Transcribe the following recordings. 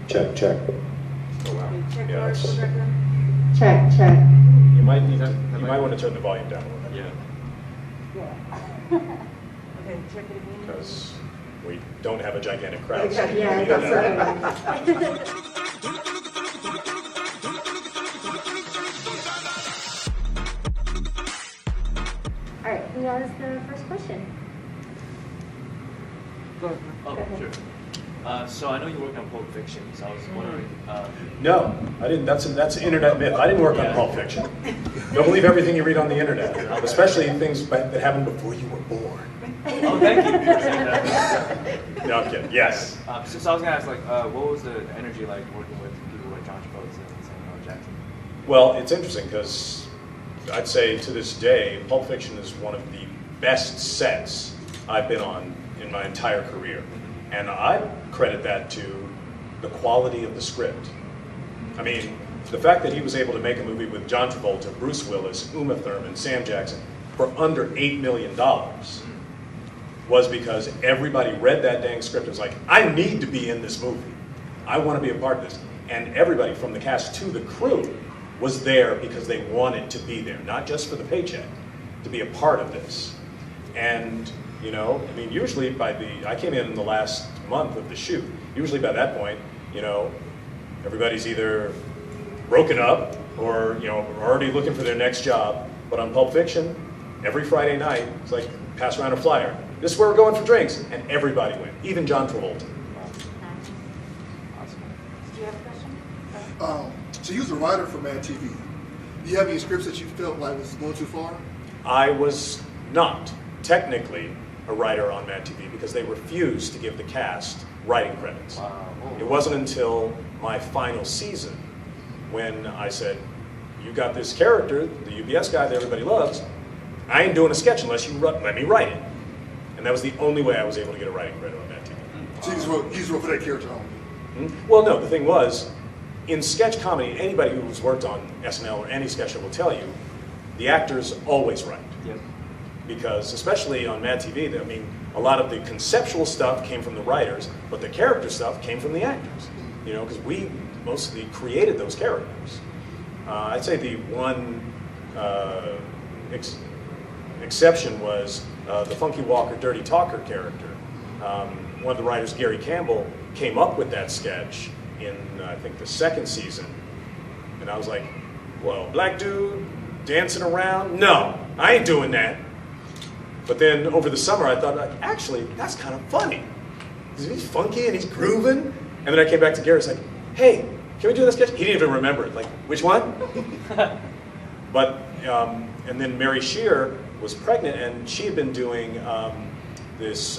Check, check. Oh, wow. Check Yeah, ours, it's- Rebecca. Check, check. You might need to, you might want to turn the volume down a little bit. Yeah. Okay, check it again. Because we don't have a gigantic crowd. so Exactly. we Yeah, need that's that. right. All right, who has the first question? Go ahead. Oh, Go ahead. sure. So I know you work on Pulp Fiction, so I was wondering. No, I didn't. That's an internet myth. I didn't work on Yeah. Pulp Fiction. Don't believe everything you read on the internet, especially things that happened before you were born. Oh, thank you for saying that. No, I'm kidding. Yes. So I was gonna ask, like, what was the energy like working with people like John Travolta and Samuel L. Jackson? Well, it's interesting because I'd say to this day, Pulp Fiction is one of the best sets I've been on in my entire career. And I credit that to the quality of the script. I mean, the fact that he was able to make a movie with John Travolta, Bruce Willis, Uma Thurman, Sam Jackson for under $8 million was because everybody read that dang script and was like, I need to be in this movie. I want to be a part of this. And everybody from the cast to the crew was there because they wanted to be there, not just for the paycheck, to be a part of this. And, you know, I mean, usually I came in the last month of the shoot. Usually by that point, you know, everybody's either broken up or, you know, already looking for their next job. But on Pulp Fiction, every Friday night, it's like, pass around a flyer. This is where we're going for drinks. And everybody went, even John Travolta. Awesome. Do you have a question? So you was a writer for Mad TV. Do you have any scripts that you felt like was going too far? I was not technically a writer on Mad TV because they refused to give the cast writing credits. Wow. It wasn't until my final season when I said, you got this character, the UBS guy that everybody loves, I ain't doing a sketch unless you let me write it. And that was the only way I was able to get a writing credit on Mad TV. So you just wrote for that character only. Well, no, the thing was, in sketch comedy, anybody who's worked on SNL or any sketch show will tell you, the actors always write. Yep. Because especially on Mad TV, I mean, a lot of the conceptual stuff came from the writers, but the character stuff came from the actors. You know, because we mostly created those characters. I'd say the one exception was the Funky Walker, Dirty Talker character. One of the writers, Gary Campbell, came up with that sketch in, I think, the second season. And I was like, well, black dude dancing around? No, I ain't doing that. But then over the summer, I thought, like, actually, that's kind of funny. He's funky and he's grooving. And then I came back to Gary, it's like, hey, can we do that sketch? He didn't even remember it. Like, which one? But, and then Mary Shear was pregnant, and she had been doing this,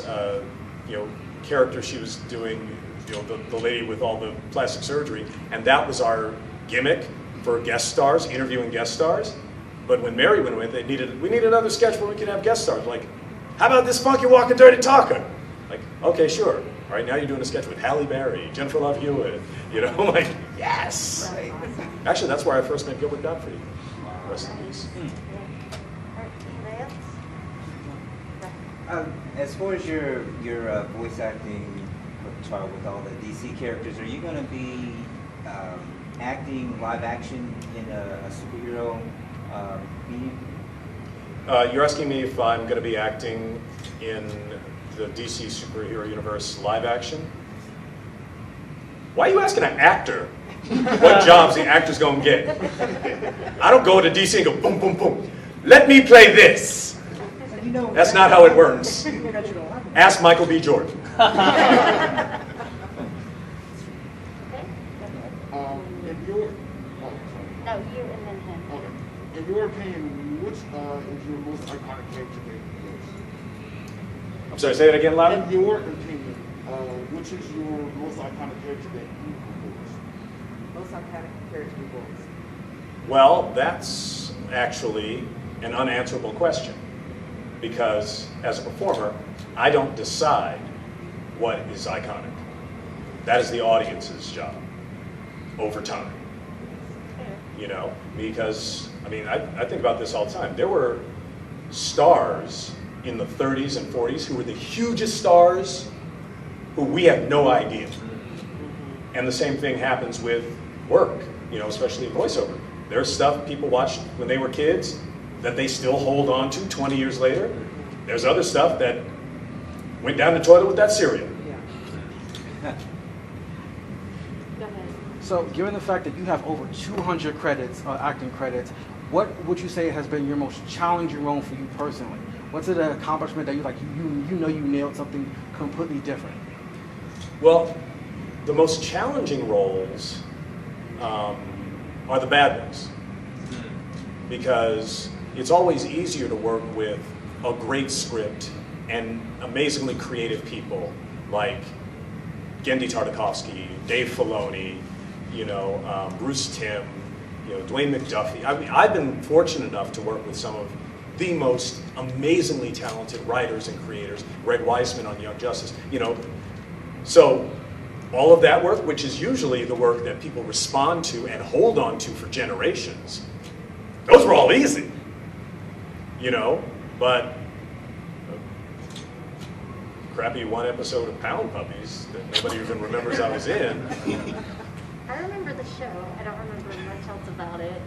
you know, character she was doing, you know, the lady with all the plastic surgery, and that was our gimmick for guest stars, interviewing guest stars. But when Mary went away, we needed another sketch where we could have guest stars. Like, how about this Funky Walker, Dirty Talker? Like, okay, sure. All right, now you're doing a sketch with Halle Berry, Jennifer Love Hewitt. You know, I'm like, yes. Right. Actually, that's where I first met Gilbert Gottfried. Rest in peace. All right, anybody else? As far as your voice acting repertoire with all the DC characters, are you going to be acting live action in a superhero medium? You're asking me if I'm going to be acting in the DC superhero universe live action? Why are you asking an actor what jobs the actor's going to get? I don't go to DC and go boom, boom, boom. Let me play this. That's not how it works. Ask Michael B. Jordan. Okay. In your, No, you and then him. okay. In your opinion, which is your most iconic character in I'm sorry, say that again louder. In your opinion, which is your most iconic character that you voiced? Most iconic character voice. Well, that's actually an unanswerable question. Because as a performer, I don't decide what is iconic. That is the audience's job over time. You know, because, I mean, I think about this all the time. There were stars in the 30s and 40s who were the hugest stars who we have no idea. And the same thing happens with work, you know, especially in voiceover. There's stuff people watched when they were kids that they still hold on to 20 years later. There's other stuff that went down the toilet with that cereal. Go ahead. So, given the fact that you have over 200 credits, acting credits, what would you say has been your most challenging role for you personally? What's an accomplishment that you like? You know you nailed something completely different. Well, the most challenging roles are the bad ones, because it's always easier to work with a great script and amazingly creative people like Gendy Tartakovsky, Dave Filoni, you know, Bruce Timm, you know, Dwayne McDuffie. I mean, I've been fortunate enough to work with some of the most amazingly talented writers and creators, Greg Weisman on Young Justice, you know. So all of that work, which is usually the work that people respond to and hold on to for generations, those were all easy, you know, but crappy one episode of Pound Puppies that nobody even remembers I was in. I remember the show. I don't remember much else about it.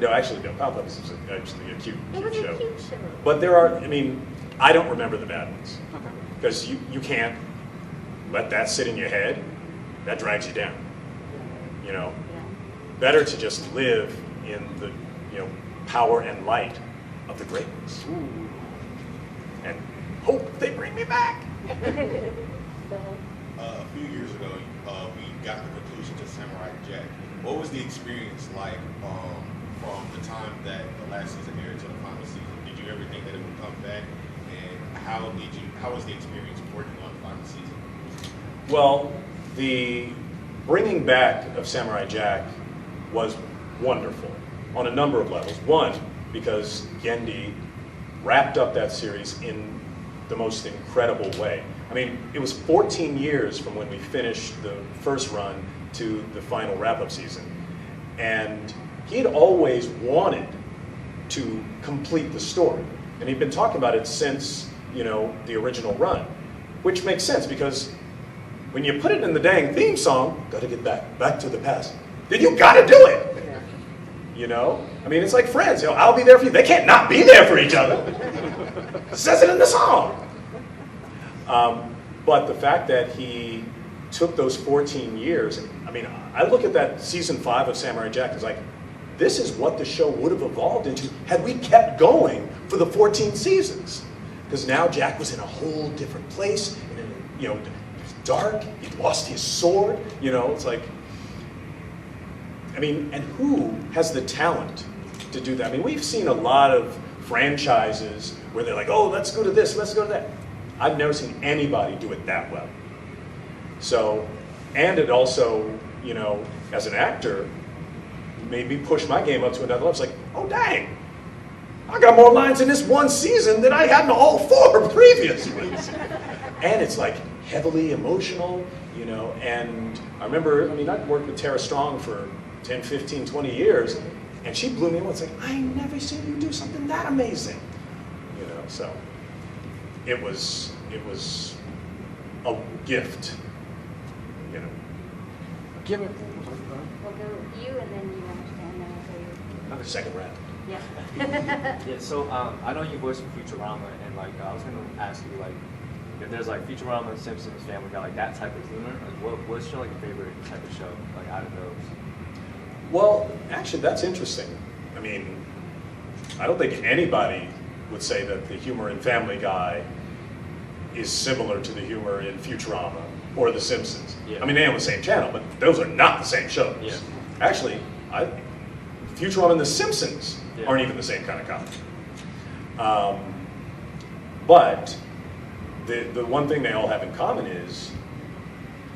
No, actually, no, Pound Puppies is actually a cute It was show. a cute show. But there are, I mean, I don't remember the bad ones. Okay. Because you can't let that sit in your head. That drags you down. You know, Yeah. better to just live in the, you know, power and light of the great ones. And hope they bring me back. Go ahead. A few years ago, we got the conclusion to Samurai Jack. What was the experience like from the time that the last season aired to the final season? Did you ever think that it would come back? And how was the experience working on the final season? Well, the bringing back of Samurai Jack was wonderful on a number of levels. One, because Gendy wrapped up that series in the most incredible way. I mean, it was 14 years from when we finished the first run to the final wrap-up season. And he had always wanted to complete the story. And he'd been talking about it since, you know, the original run, which makes sense because when you put it in the dang theme song, gotta get back to the past, then you gotta do it. You know? I mean, it's like Friends, you know, I'll be there for you. They can't not be there for each other. It says it in the song. But the fact that he took those 14 years, I mean, I look at that season 5 of Samurai Jack as like, this is what the show would have evolved into had we kept going for the 14 seasons. Because now Jack was in a whole different place, and you know, it was dark, he'd lost his sword, you know, it's like, I mean, and who has the talent to do that? I mean, we've seen a lot of franchises where they're like, oh, let's go to this, let's go to that. I've never seen anybody do it that well. So, and it also, you know, as an actor, made me push my game up to another level. It's like, oh dang, I got more lines in this one season than I had in all 4 previous ones. And it's like heavily emotional, you know, and I remember, I mean, I've worked with Tara Strong for 10, 15, 20 years, and she blew me away. It's like, I never seen you do something that amazing, you know, so it was a gift, you know. Given, We'll go you and then you understand that. The second round. Yeah. Yeah, so I know you voiced Futurama, and like I was gonna ask you like if there's like Futurama, Simpsons, Family Guy, like that type of humor. Like what's your like favorite type of show like out of those? Well, actually, that's interesting. I mean, I don't think anybody would say that the humor in Family Guy is similar to the humor in Futurama or The Simpsons. Yeah. I mean, they on the same channel, but those are not the same shows. Yeah. Actually, Futurama and The Simpsons Yeah. aren't even the same kind of comedy. But the one thing they all have in common is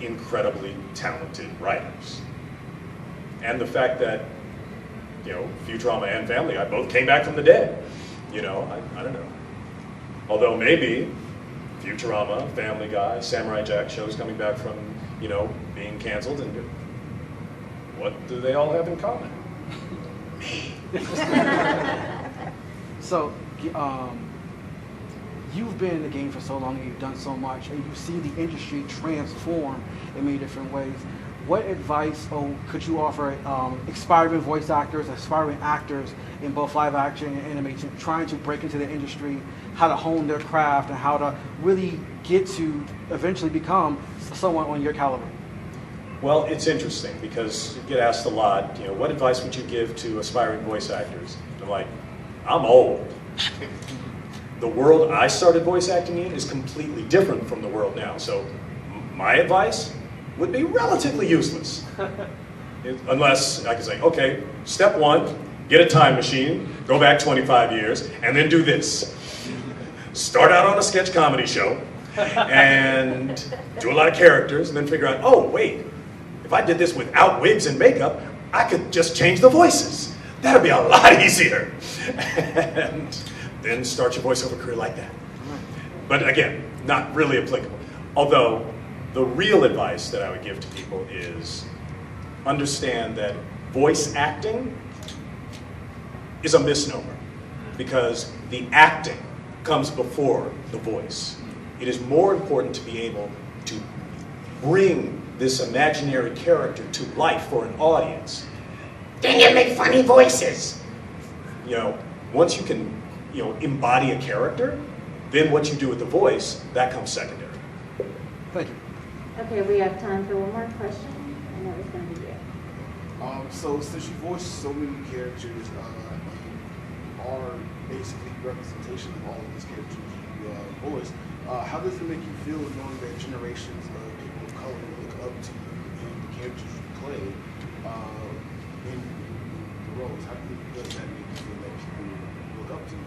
incredibly talented writers. And the fact that, you know, Futurama and Family Guy both came back from the dead. You know, I don't know. Although maybe Futurama, Family Guy, Samurai Jack shows coming back from, you know, being canceled, and what do they all have in common? so, you've been in the game for so long and you've done so much, and you've seen the industry transform in many different ways. What advice could you offer aspiring voice actors, aspiring actors in both live action and animation, trying to break into the industry, how to hone their craft, and how to really get to eventually become someone on your caliber? Well, it's interesting because you get asked a lot, what advice would you give to aspiring voice actors? I'm like, I'm old. The world I started voice acting in is completely different from the world now. So my advice would be relatively useless. Unless I could say, okay, step one, get a time machine, go back 25 years, and then do this. Start out on a sketch comedy show, and do a lot of characters, and then figure out, oh, wait, if I did this without wigs and makeup, I could just change the voices. That'd be a lot easier. And then start your voiceover career like that. But again, not really applicable. Although, the real advice that I would give to people is understand that voice acting is a misnomer, because the acting comes before the voice. It is more important to be able to bring this imaginary character to life for an audience. Then you make funny voices. Once you can, embody a character, then what you do with the voice, that comes secondary. Thank you. Okay, we have time for one more question, and that was going to be it. So since you voiced so many characters, you are basically representation of all of these characters you voiced, how does it make you feel knowing that generations of people of color look up to you and the characters you play in the roles? How does that make you feel that people look up to you?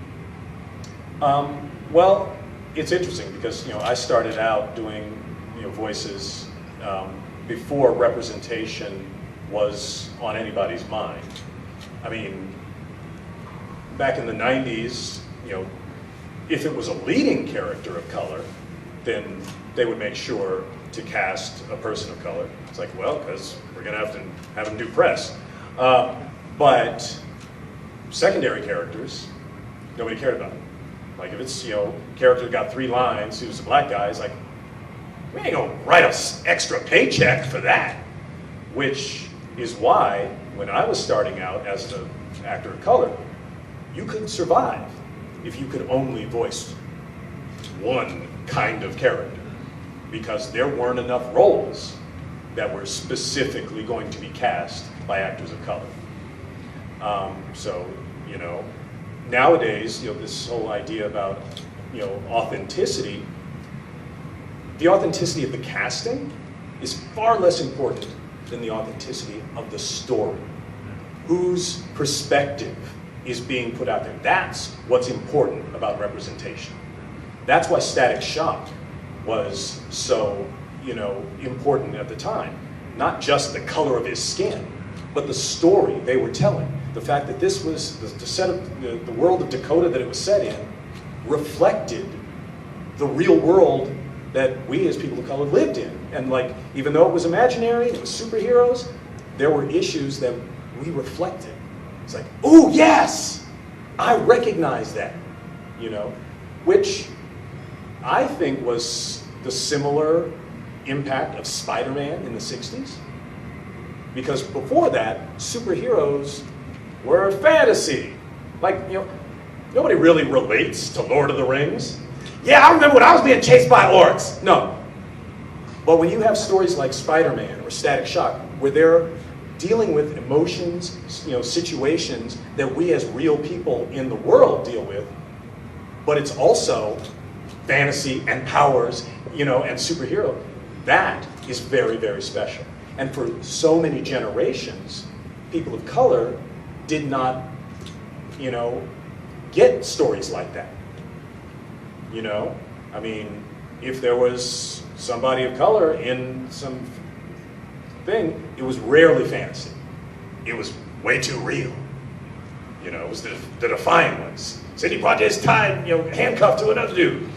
Well, it's interesting because I started out doing voices before representation was on anybody's mind. I mean, back in the 90s, if it was a leading character of color, then they would make sure to cast a person of color. It's like, well, because we're going to have them do press. But secondary characters, nobody cared about it. Like if it's, character that got 3 lines, who's a black guy, it's like, we ain't gonna write an extra paycheck for that. Which is why, when I was starting out as an actor of color, you couldn't survive if you could only voice one kind of character, because there weren't enough roles that were specifically going to be cast by actors of color. So, nowadays, this whole idea about, authenticity, the authenticity of the casting is far less important than the authenticity of the story. Whose perspective is being put out there? That's what's important about representation. That's why Static Shock was so, important at the time. Not just the color of his skin, but the story they were telling. The fact that this was the set of the world of Dakota that it was set in reflected the real world that we as people of color lived in. And even though it was imaginary, it was superheroes, there were issues that we reflected. It's like, oh yes, I recognize that, which I think was the similar impact of Spider-Man in the 60s. Because before that, superheroes were fantasy. Nobody really relates to Lord of the Rings. Yeah, I remember when I was being chased by orcs. No. But when you have stories like Spider-Man or Static Shock, where they're dealing with emotions, situations that we as real people in the world deal with, but it's also fantasy and powers, and superhero, that is very, very special. And for so many generations, people of color did not, get stories like that. I mean, if there was somebody of color in some thing, it was rarely fantasy. It was way too real. It was the defiant ones. Sidney Poitier's tied, handcuffed to another dude.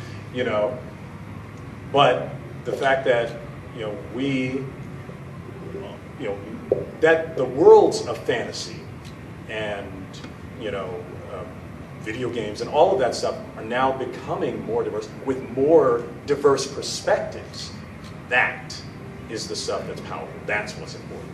But the fact that, that the worlds of fantasy and, video games, and all of that stuff are now becoming more diverse with more diverse perspectives. That is the stuff that's powerful. That's what's important.